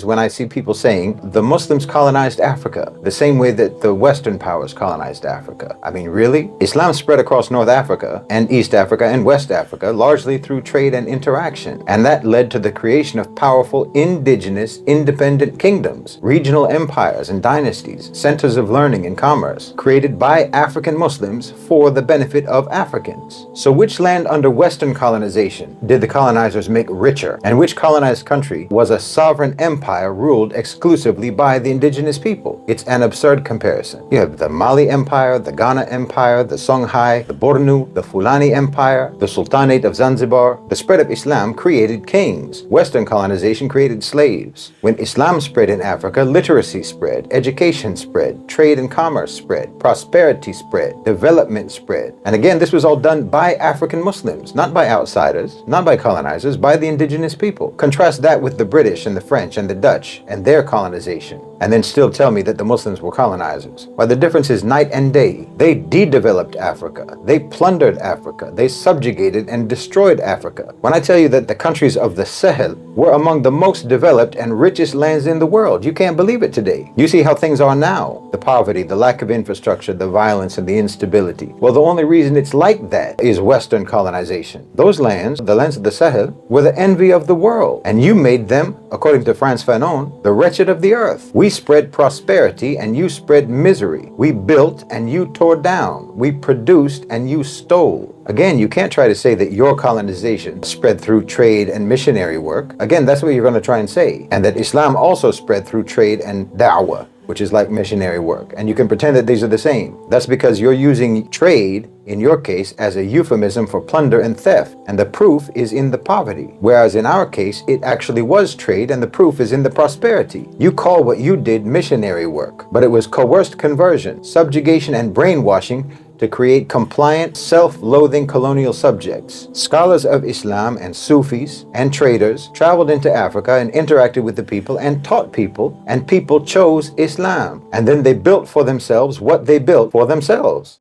when I see people saying the Muslims colonized Africa the same way that the Western powers colonized Africa. I mean, really? Islam spread across North Africa and East Africa and West Africa largely through trade and interaction. And that led to the creation of powerful indigenous independent kingdoms, regional empires and dynasties, centers of learning and commerce, created by African Muslims for the benefit of Africans. So which land under Western colonization did the colonizers make richer? And which colonized country was a sovereign empire ruled exclusively by the indigenous people? It's an absurd comparison. You have the Mali Empire, the Ghana Empire, the Songhai, the Bornu, the Fulani Empire, the Sultanate of Zanzibar. The spread of Islam created kings. Western colonization created slaves. When Islam spread in Africa, literacy spread, education spread, trade and commerce spread, prosperity spread, development spread. And again, this was all done by African Muslims, not by outsiders, not by colonizers, by the indigenous people. Contrast that with the British and the French and the Dutch and their colonization, and then still tell me that the Muslims were colonizers. Well, the difference is night and day. They de-developed Africa. They plundered Africa. They subjugated and destroyed Africa. When I tell you that the countries of the Sahel were among the most developed and richest lands in the world, you can't believe it today. You see how things are now. The poverty, the lack of infrastructure, the violence, and the instability. Well, the only reason it's like that is Western colonization. Those lands, the lands of the Sahel, were the envy of the world, and you made them, according to Frantz Fanon, the wretched of the earth. We spread prosperity and you spread misery. We built and you tore down. We produced and you stole. Again, you can't try to say that your colonization spread through trade and missionary work. Again, that's what you're going to try and say. And that Islam also spread through trade and da'wah, which is like missionary work. And you can pretend that these are the same. That's because you're using trade, in your case, as a euphemism for plunder and theft. And the proof is in the poverty. Whereas in our case, it actually was trade and the proof is in the prosperity. You call what you did missionary work, but it was coerced conversion, subjugation, and brainwashing to create compliant, self-loathing colonial subjects. Scholars of Islam and Sufis and traders traveled into Africa and interacted with the people and taught people, and people chose Islam. And then they built for themselves what they built for themselves.